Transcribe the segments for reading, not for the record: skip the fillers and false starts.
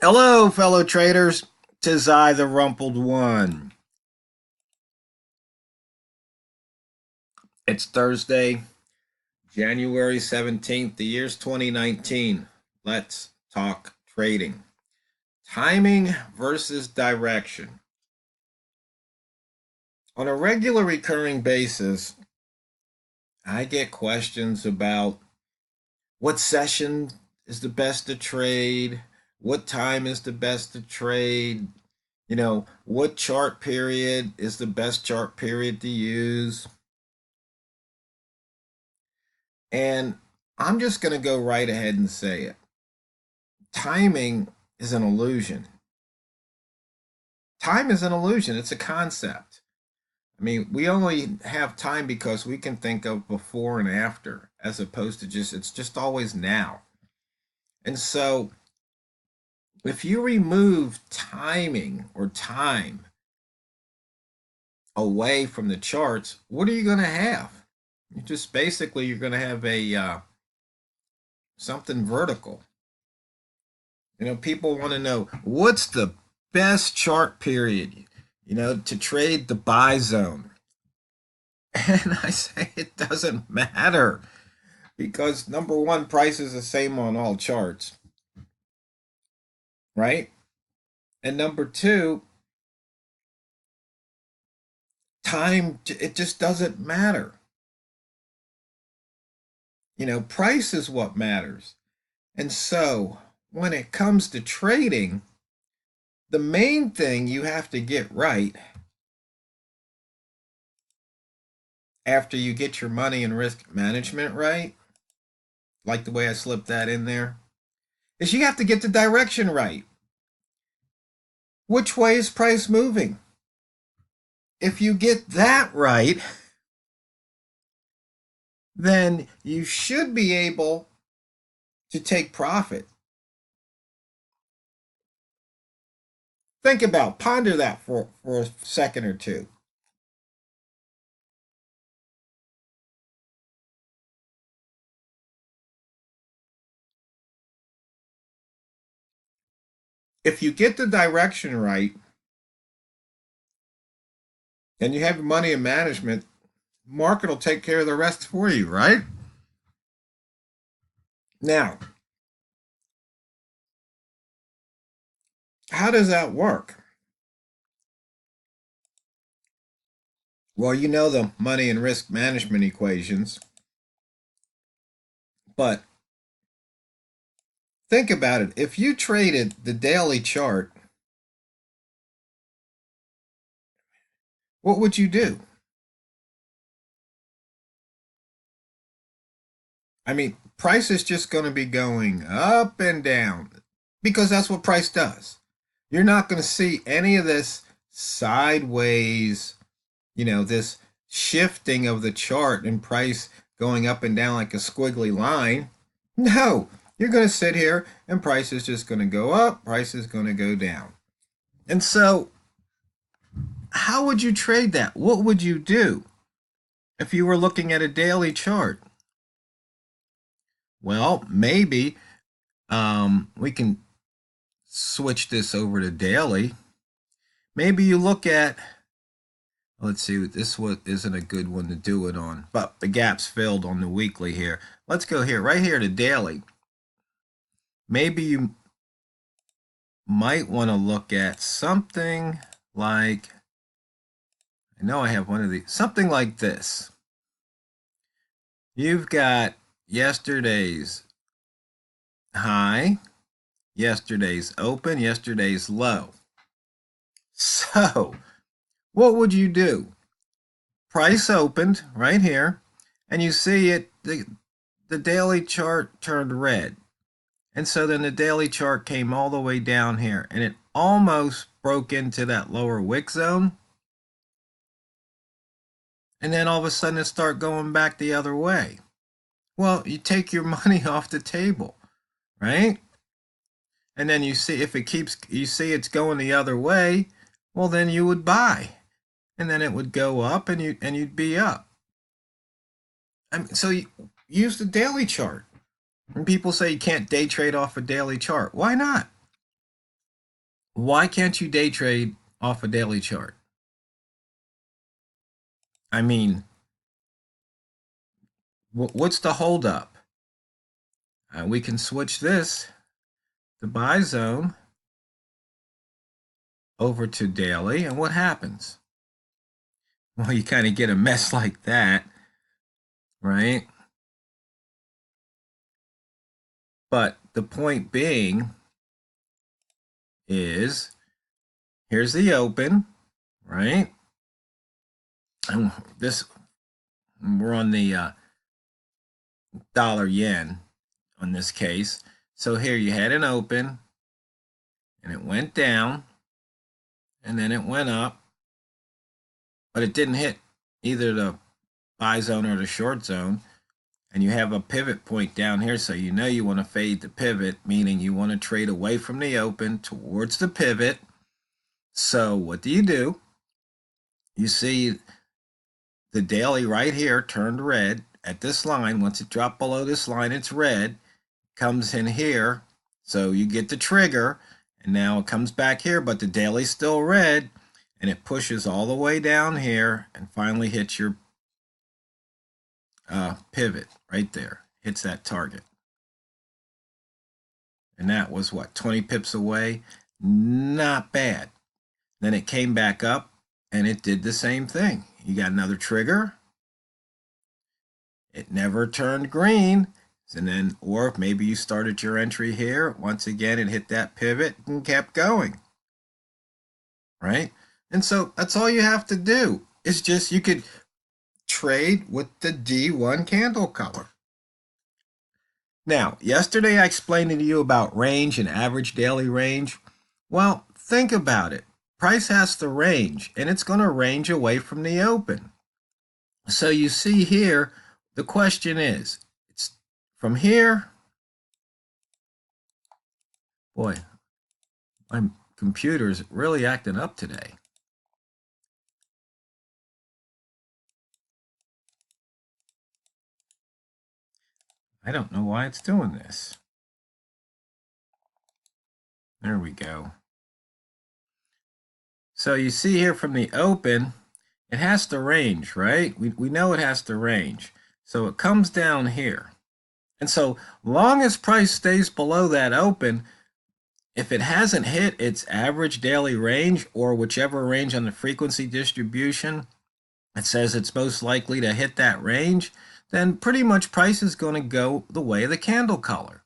Hello, fellow traders. 'Tis I, the Rumpled One. It's Thursday, January 17th. The year's 2019. Let's talk trading. Timing versus direction. On a regular recurring basis, I get questions about what session is the best to trade, what time is the best to trade, what chart period is the best chart period to use. And I'm just going to go right ahead and say it. Timing is an illusion. Time is an illusion. It's a concept. I mean, we only have time because we can think of before and after, as opposed to it's just always now. And so if you remove timing or time away from the charts, what are you going to have? You're going to have a something vertical. People want to know what's the best chart period, to trade the buy zone. And I say it doesn't matter because number one, price is the same on all charts, right? And number two, time, it just doesn't matter. Price is what matters. And so when it comes to trading, the main thing you have to get right after you get your money and risk management right, like the way I slipped that in there, is you have to get the direction right. Which way is price moving? If you get that right, then you should be able to take profit. Ponder that for a second or two. If you get the direction right and you have money in management, market will take care of the rest for you, right? Now, how does that work? Well, you know the money and risk management equations, but think about it. If you traded the daily chart, what would you do? I mean, price is just going to be going up and down because that's what price does. You're not going to see any of this sideways, this shifting of the chart and price going up and down like a squiggly line. No, you're going to sit here and price is just going to go up, price is going to go down. And so, how would you trade that? What would you do if you were looking at a daily chart? Well, maybe we can switch this over to daily. Maybe you look at, let's see, this one isn't a good one to do it on, but the gap's filled on the weekly here. Let's go here, right here to daily. Maybe you might want to look at something like, I know I have one of these, something like this. You've got yesterday's high, yesterday's open, yesterday's low. So, what would you do? Price opened right here, and you see it, the daily chart turned red. And so then the daily chart came all the way down here, and it almost broke into that lower wick zone. And then all of a sudden it started going back the other way. Well, you take your money off the table, right? And then you see if you see it's going the other way, well then you would buy. And then it would go up and you'd be up. So you use the daily chart. And people say you can't day trade off a daily chart. Why not? Why can't you day trade off a daily chart? I mean, what's the holdup? We can switch this, the buy zone, over to daily, and what happens? Well, you kind of get a mess like that, right? But the point being is, here's the open, right? And this, we're on the dollar yen on this case. So here you had an open, and it went down, and then it went up, but it didn't hit either the buy zone or the short zone. And you have a pivot point down here, so you know you want to fade the pivot, meaning you want to trade away from the open towards the pivot. So what do? You see the daily right here turned red at this line. Once it dropped below this line, it's red. Comes in here, so you get the trigger, and now it comes back here, but the daily's still red, and it pushes all the way down here and finally hits your pivot right there, hits that target. And that was what, 20 pips away? Not bad. Then it came back up and it did the same thing. You got another trigger. It never turned green. And then, or maybe you started your entry here. Once again, it hit that pivot and kept going. Right? And so that's all you have to do. It's just you could trade with the D1 candle color. Now, yesterday I explained to you about range and average daily range. Well, think about it. Price has the range, and it's going to range away from the open. So you see here, the question is, it's from here. Boy, my computer's really acting up today. I don't know why it's doing this. There we go. So you see here from the open, it has to range, right? We know it has to range. So it comes down here. And so long as price stays below that open, if it hasn't hit its average daily range or whichever range on the frequency distribution, it says it's most likely to hit that range, then pretty much price is going to go the way of the candle color.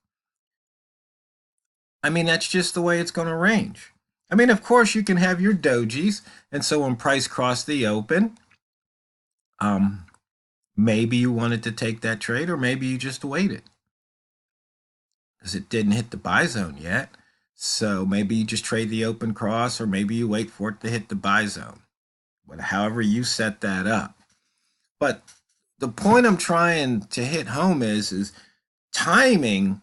I mean, that's just the way it's going to range. I mean, of course, you can have your dojis, and so when price crossed the open, maybe you wanted to take that trade, or maybe you just waited because it didn't hit the buy zone yet. So maybe you just trade the open cross, or maybe you wait for it to hit the buy zone. But however you set that up. But the point I'm trying to hit home is timing,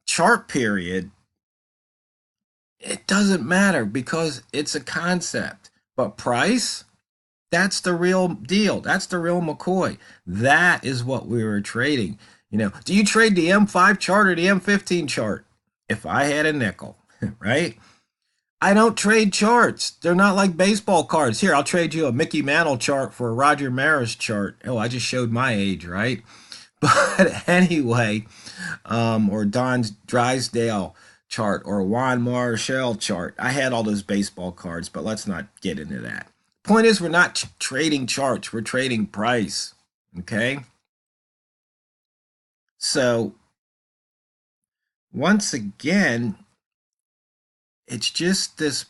chart period, it doesn't matter because it's a concept. But price, that's the real deal. That's the real McCoy. That is what we were trading. You know, do you trade the M5 chart or the M15 chart? If I had a nickel, right? I don't trade charts. They're not like baseball cards. Here, I'll trade you a Mickey Mantle chart for a Roger Maris chart. Oh, I just showed my age, right? But anyway, or Don Drysdale chart or Juan Marshall chart. I had all those baseball cards, but let's not get into that. Point is, we're not trading charts. We're trading price. Okay? So, once again, it's just this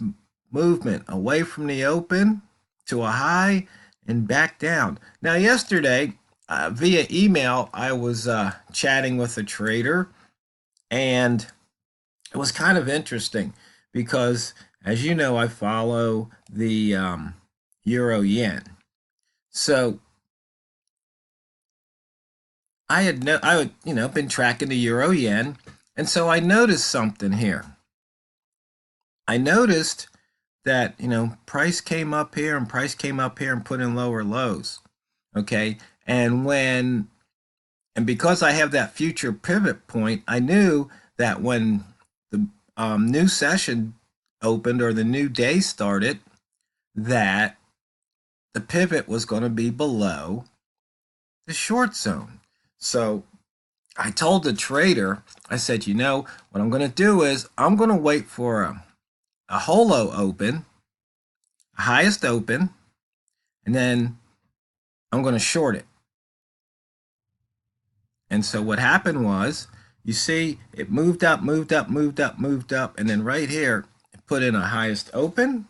movement away from the open to a high and back down. Now, yesterday, via email, I was chatting with a trader, and it was kind of interesting because, as you know, I follow the euro yen. So I would been tracking the euro yen, and so I noticed something here. I noticed that price came up here and price came up here and put in lower lows. Okay, and because I have that future pivot point, I knew that when the new session opened or the new day started that the pivot was going to be below the short zone. So I told the trader, I said, what I'm going to do is I'm going to wait for a holo open, a highest open, and then I'm going to short it. And so what happened was, you see, it moved up, moved up, moved up, moved up, and then right here, it put in a highest open.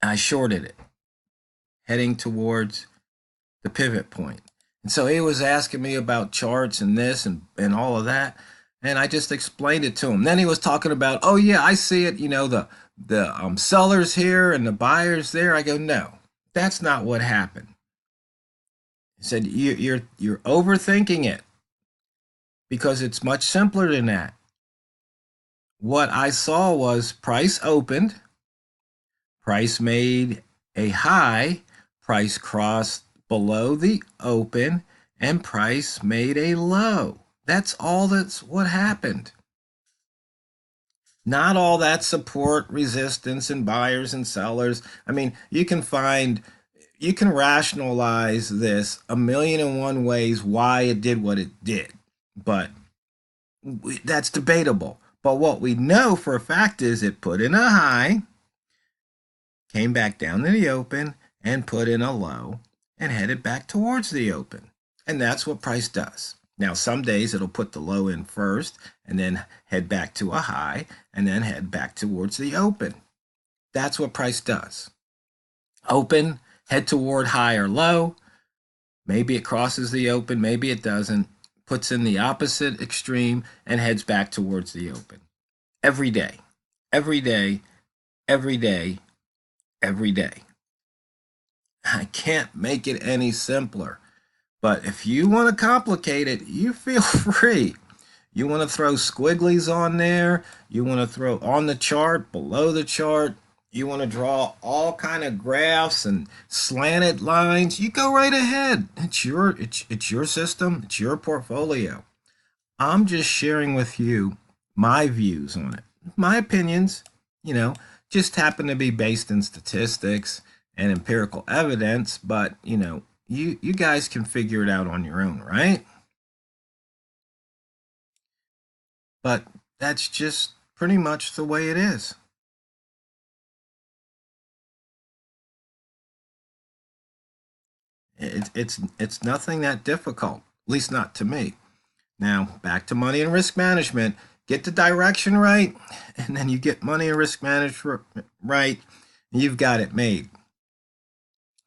I shorted it, heading towards the pivot point. And so he was asking me about charts and this and all of that. And I just explained it to him. Then he was talking about, oh yeah, I see it, the sellers here and the buyers there. I go, no, that's not what happened. He said, you're overthinking it because it's much simpler than that. What I saw was price opened, price made a high, price crossed below the open, and price made a low. That's what happened. Not all that support, resistance, and buyers and sellers. I mean, you can rationalize this 1,000,001 ways why it did what it did, but that's debatable. But what we know for a fact is it put in a high, came back down to the open, and put in a low, and headed back towards the open. And that's what price does. Now, some days it'll put the low in first, and then head back to a high, and then head back towards the open. That's what price does. Open, head toward high or low. Maybe it crosses the open, maybe it doesn't. Puts in the opposite extreme and heads back towards the open. Every day, every day, every day, every day. I can't make it any simpler. But if you want to complicate it, you feel free. You want to throw squigglies on there. You want to throw on the chart, below the chart. You want to draw all kind of graphs and slanted lines. You go right ahead. It's your system. It's your portfolio. I'm just sharing with you my views on it. My opinions, just happen to be based in statistics and empirical evidence, but, you guys can figure it out on your own, right? But that's just pretty much the way it is. It's nothing that difficult, at least not to me. Now, back to money and risk management. Get the direction right, and then you get money and risk management right, and you've got it made.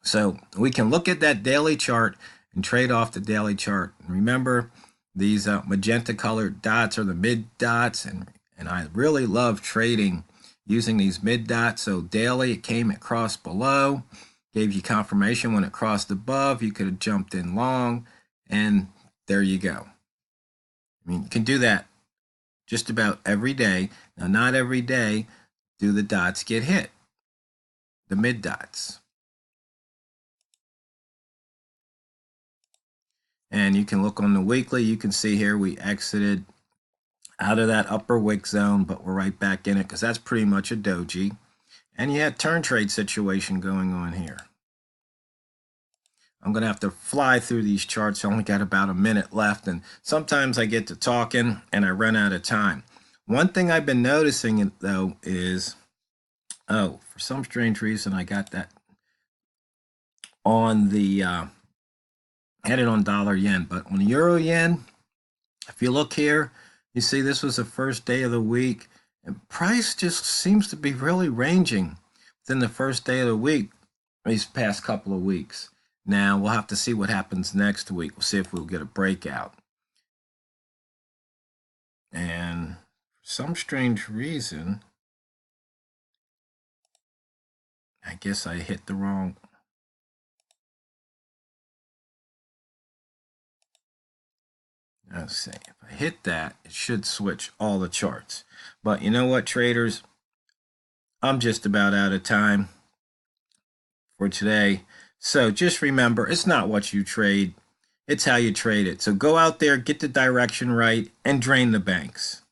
So we can look at that daily chart and trade off the daily chart. And remember, these magenta colored dots are the mid dots, and I really love trading using these mid dots. So daily, it came across below, gave you confirmation when it crossed above. You could have jumped in long, and there you go. I mean, you can do that just about every day. Now, not every day do the dots get hit, the mid dots. And you can look on the weekly. You can see here we exited out of that upper wick zone, but we're right back in it because that's pretty much a doji. And you had turn trade situation going on here. I'm going to have to fly through these charts. I only got about a minute left, and sometimes I get to talking and I run out of time. One thing I've been noticing, though, is, for some strange reason, I got that on the, had it on dollar yen, but on euro yen, if you look here, you see this was the first day of the week, and price just seems to be really ranging within the first day of the week these past couple of weeks. Now, we'll have to see what happens next week. We'll see if we'll get a breakout. And for some strange reason, I guess I hit the wrong. Let's see. If I hit that, it should switch all the charts. But you know what, traders? I'm just about out of time for today. So just remember, it's not what you trade, it's how you trade it. So go out there, get the direction right, and drain the banks.